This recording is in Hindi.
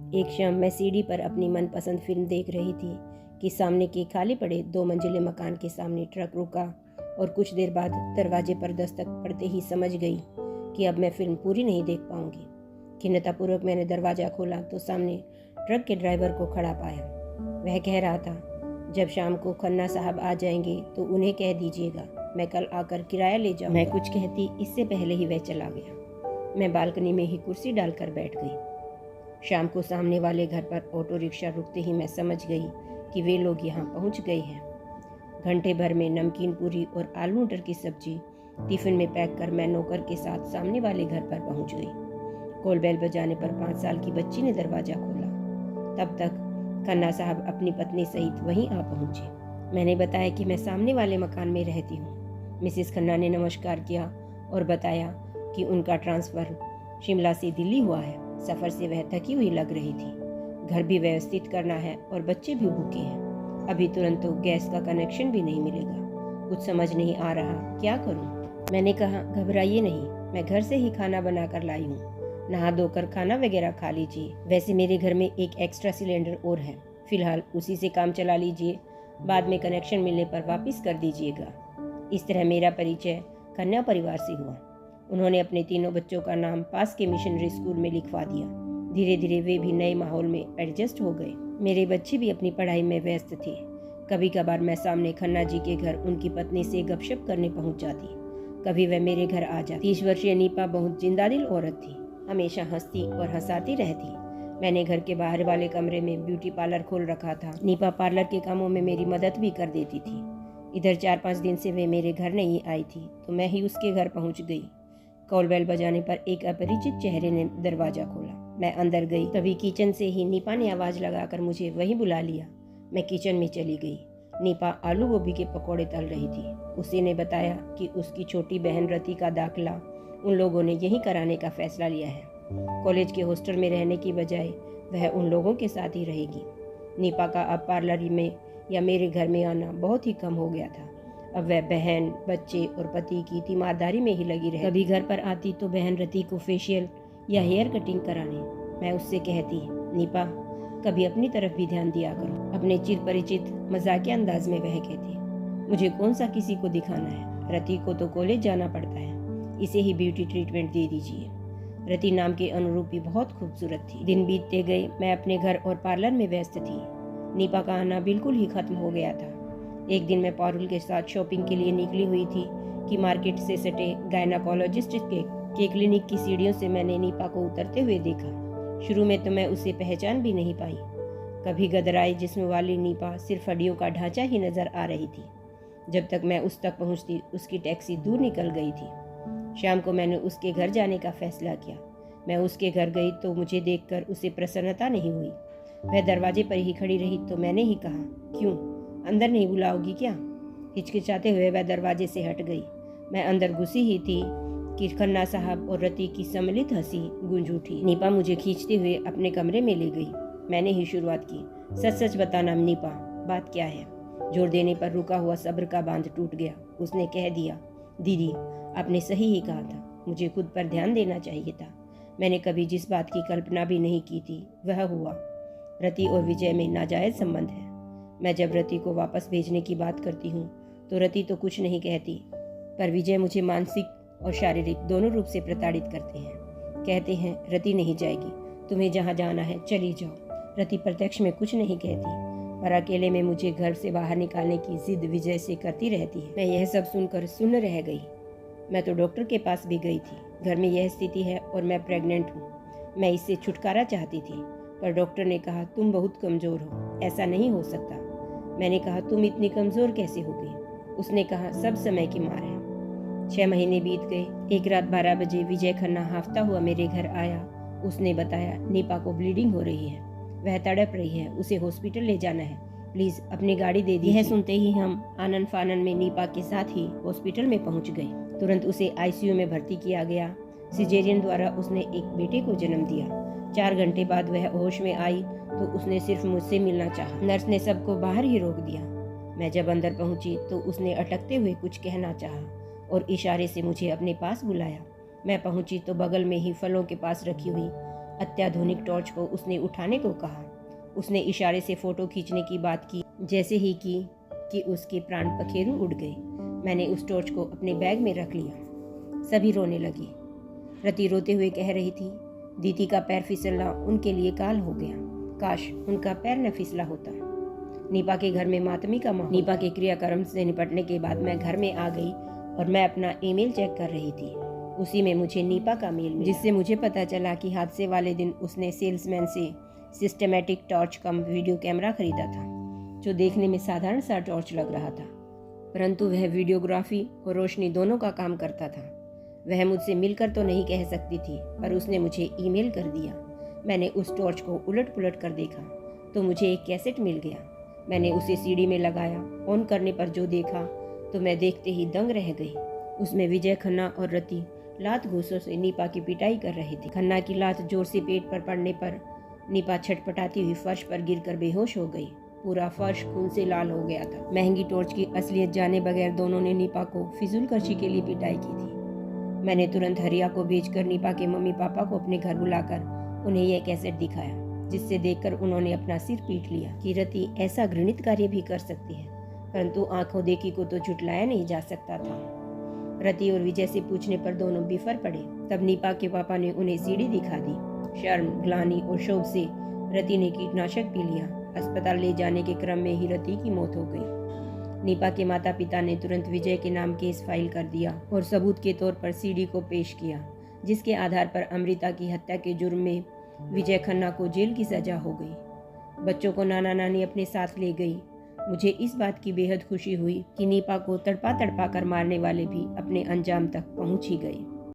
एक शाम मैं सीढ़ी पर अपनी मनपसंद फिल्म देख रही थी कि सामने के खाली पड़े 2 मंजिले मकान के सामने ट्रक रुका और कुछ देर बाद दरवाजे पर दस्तक पड़ते ही समझ गई कि अब मैं फिल्म पूरी नहीं देख पाऊंगी। खिन्नतापूर्वक मैंने दरवाज़ा खोला तो सामने ट्रक के ड्राइवर को खड़ा पाया। वह कह रहा था, जब शाम को खन्ना साहब आ जाएंगे तो उन्हें कह दीजिएगा मैं कल आकर किराया ले जाऊँ। मैं कुछ कहती इससे पहले ही वह चला गया। मैं बालकनी में ही कुर्सी डालकर बैठ गई। शाम को सामने वाले घर पर ऑटो रिक्शा रुकते ही मैं समझ गई कि वे लोग यहाँ पहुँच गए हैं। घंटे भर में नमकीन पूरी और आलू मटर की सब्जी टिफिन में पैक कर मैं नौकर के साथ सामने वाले घर पर पहुँच गई। कॉल बेल बजाने पर 5 साल की बच्ची ने दरवाज़ा खोला। तब तक खन्ना साहब अपनी पत्नी सहित वहीं आ पहुँचे। मैंने बताया कि मैं सामने वाले मकान में रहती हूँ। मिसेस खन्ना ने नमस्कार किया और बताया कि उनका ट्रांसफ़र शिमला से दिल्ली हुआ है। सफ़र से वह थकी हुई लग रही थी। घर भी व्यवस्थित करना है और बच्चे भी भूखे हैं। अभी तुरंत तो गैस का कनेक्शन भी नहीं मिलेगा। कुछ समझ नहीं आ रहा, क्या करूं? मैंने कहा, घबराइए नहीं, मैं घर से ही खाना बनाकर लाई हूँ। नहा धोकर खाना वगैरह खा लीजिए। वैसे मेरे घर में एक एक्स्ट्रा सिलेंडर और है, फिलहाल उसी से काम चला लीजिए। बाद में कनेक्शन मिलने पर वापस कर दीजिएगा। इस तरह मेरा परिचय खन्ना परिवार से हुआ। उन्होंने अपने 3 बच्चों का नाम पास के मिशनरी स्कूल में लिखवा दिया। धीरे धीरे वे भी नए माहौल में एडजस्ट हो गए। मेरे बच्चे भी अपनी पढ़ाई में व्यस्त थे। कभी कभार मैं सामने खन्ना जी के घर उनकी पत्नी से गपशप करने पहुंच जाती। कभी वह मेरे घर आ जाती। 30 वर्षीय नीपा बहुत जिंदादिल औरत थी, हमेशा हंसती और हंसाती रहती। मैंने घर के बाहर वाले कमरे में ब्यूटी पार्लर खोल रखा था। नीपा पार्लर के कामों में मेरी मदद भी कर देती थी। इधर 4-5 दिन से वे मेरे घर नहीं आई थी तो मैं ही उसके घर पहुंच गई। कॉल बेल बजाने पर एक अपरिचित चेहरे ने दरवाजा खोला। मैं अंदर गई। तभी किचन से ही नीपा ने आवाज़ लगाकर मुझे वहीं बुला लिया। मैं किचन में चली गई। नीपा आलू गोभी के पकौड़े तल रही थी। उसी ने बताया कि उसकी छोटी बहन रति का दाखिला उन लोगों ने यहीं कराने का फैसला लिया है। कॉलेज के हॉस्टल में रहने की बजाय वह उन लोगों के साथ ही रहेगी। नीपा का अब पार्लर में या मेरे घर में आना बहुत ही कम हो गया था। अब वह बहन, बच्चे और पति की तीमारदारी में ही लगी रही। कभी घर पर आती तो बहन रति को फेशियल या हेयर कटिंग कराने। मैं उससे कहती, नीपा कभी अपनी तरफ भी ध्यान दिया करो। अपने चिर परिचित मजाकिया अंदाज में वह कहती, मुझे कौन सा किसी को दिखाना है, रति को तो कॉलेज जाना पड़ता है, इसे ही ब्यूटी ट्रीटमेंट दे दीजिए। रति नाम के अनुरूप भी बहुत खूबसूरत थी। दिन बीतते गए, मैं अपने घर और पार्लर में व्यस्त थी। नीपा का आना बिल्कुल ही खत्म हो गया था। एक दिन मैं पारुल के साथ शॉपिंग के लिए निकली हुई थी कि मार्केट से सटे गायनाकोलॉजिस्ट के क्लिनिक की सीढ़ियों से मैंने नीपा को उतरते हुए देखा। शुरू में तो मैं उसे पहचान भी नहीं पाई। कभी गदराई जिस्म वाली नीपा सिर्फ हड्डियों का ढांचा ही नजर आ रही थी। जब तक मैं उस तक पहुंचती उसकी टैक्सी दूर निकल गई थी। शाम को मैंने उसके घर जाने का फैसला किया। मैं उसके घर गई तो मुझे देखकर उसे प्रसन्नता नहीं हुई। वह दरवाजे पर ही खड़ी रही तो मैंने ही कहा, क्यों, अंदर नहीं बुलाओगी क्या? हिचकिचाते हुए वह दरवाजे से हट गई। मैं अंदर घुसी ही थी कि खन्ना साहब और रति की सम्मिलित हंसी गूंज उठी। नीपा मुझे खींचते हुए अपने कमरे में ले गई। मैंने ही शुरुआत की, सच सच बताना नीपा, बात क्या है? जोर देने पर रुका हुआ सब्र का बांध टूट गया। उसने कह दिया, दीदी आपने सही ही कहा था, मुझे खुद पर ध्यान देना चाहिए था। मैंने कभी जिस बात की कल्पना भी नहीं की थी वह हुआ। रति और विजय में नाजायज संबंध है। मैं जब रति को वापस भेजने की बात करती हूँ तो रति तो कुछ नहीं कहती, पर विजय मुझे मानसिक और शारीरिक दोनों रूप से प्रताड़ित करते हैं। कहते हैं रति नहीं जाएगी, तुम्हें जहाँ जाना है चली जाओ। रति प्रत्यक्ष में कुछ नहीं कहती, पर अकेले में मुझे घर से बाहर निकालने की जिद विजय से करती रहती है। मैं यह सब सुनकर सुन्न रह गई। मैं तो डॉक्टर के पास भी गई थी। घर में यह स्थिति है और मैं प्रेग्नेंट हूँ। मैं इससे छुटकारा चाहती थी, पर डॉक्टर ने कहा तुम बहुत कमज़ोर हो, ऐसा नहीं हो सकता। मैंने कहा तुम इतनी कमज़ोर कैसे हो गई? उसने कहा सब समय की मार है। 6 महीने बीत गए। एक रात 12 बजे विजय खन्ना हांफता हुआ मेरे घर आया। उसने बताया नीपा को ब्लीडिंग हो रही है, वह तड़प रही है, उसे हॉस्पिटल ले जाना है, प्लीज़ अपनी गाड़ी दे दीजिए। यह सुनते ही हम आनन फानन में नीपा के साथ ही हॉस्पिटल में पहुंच गए। तुरंत उसे आईसीयू में भर्ती किया गया। सिजेरियन द्वारा उसने एक बेटे को जन्म दिया। 4 घंटे बाद वह होश में आई तो उसने सिर्फ मुझसे मिलना चाहा। नर्स ने सबको बाहर ही रोक दिया। मैं जब अंदर पहुंची तो उसने अटकते हुए कुछ कहना चाहा और इशारे से मुझे अपने पास बुलाया। मैं पहुंची तो बगल में ही फलों के पास रखी हुई अत्याधुनिक टॉर्च को उसने उठाने को कहा। उसने इशारे से फ़ोटो खींचने की बात की, जैसे ही की कि उसके प्राण पखेरु उड़ गए। मैंने उस टॉर्च को अपने बैग में रख लिया। सभी रोने लगे। रति रोते हुए कह रही थी, दीदी का पैर फिसलना उनके लिए काल हो गया। काश उनका पैर न फिसला होता। नीपा के घर में मातमी का माहौल। नीपा के क्रियाक्रम से निपटने के बाद मैं घर में आ गई और मैं अपना ईमेल चेक कर रही थी। उसी में मुझे नीपा का मेल मिला, जिससे मुझे पता चला कि हादसे वाले दिन उसने सेल्समैन से systematic torch cum video camera खरीदा था, जो देखने में साधारण सा टॉर्च लग रहा था, परंतु वह वीडियोग्राफी और रोशनी दोनों का काम करता था। वह मुझसे मिलकर तो नहीं कह सकती थी, पर उसने मुझे ईमेल कर दिया। मैंने उस टॉर्च को उलट पुलट कर देखा तो मुझे एक कैसेट मिल गया। मैंने उसे सीडी में लगाया। ऑन करने पर जो देखा तो मैं देखते ही दंग रह गई। उसमें विजय खन्ना और रति लात घूसों से नीपा की पिटाई कर रहे थे। खन्ना की लात जोर से पेट पर पड़ने पर नीपा छटपटाती हुई फर्श पर गिरकर बेहोश हो गई। पूरा फर्श खून से लाल हो गया था। महंगी टॉर्च की असलियत जाने बगैर दोनों ने नीपा को फिजूल खर्ची के लिए पिटाई की थी। मैंने तुरंत हरिया को भेजकर नीपा के मम्मी पापा को अपने घर बुलाकर उन्हें यह कैसेट दिखाया, जिससे देखकर उन्होंने अपना सिर पीट लिया कि रति ऐसा घृणित कार्य भी कर सकती है, परंतु आंखों देखी को तो झुटलाया नहीं जा सकता था। रति और विजय से पूछने पर दोनों बिफर पड़े। तब नीपा के पापा ने उन्हें सीढ़ी दिखा दी। शर्म, ग्लानि और शोभ से रति ने कीटनाशक पी लिया। अस्पताल ले जाने के क्रम में ही रति की मौत हो गई। नीपा के माता पिता ने तुरंत विजय के नाम केस फाइल कर दिया और सबूत के तौर पर सीडी को पेश किया, जिसके आधार पर अमृता की हत्या के जुर्म में विजय खन्ना को जेल की सजा हो गई। बच्चों को नाना नानी अपने साथ ले गई। मुझे इस बात की बेहद खुशी हुई कि नीपा को तड़पा तड़पा कर मारने वाले भी अपने अंजाम तक पहुंच ही गए।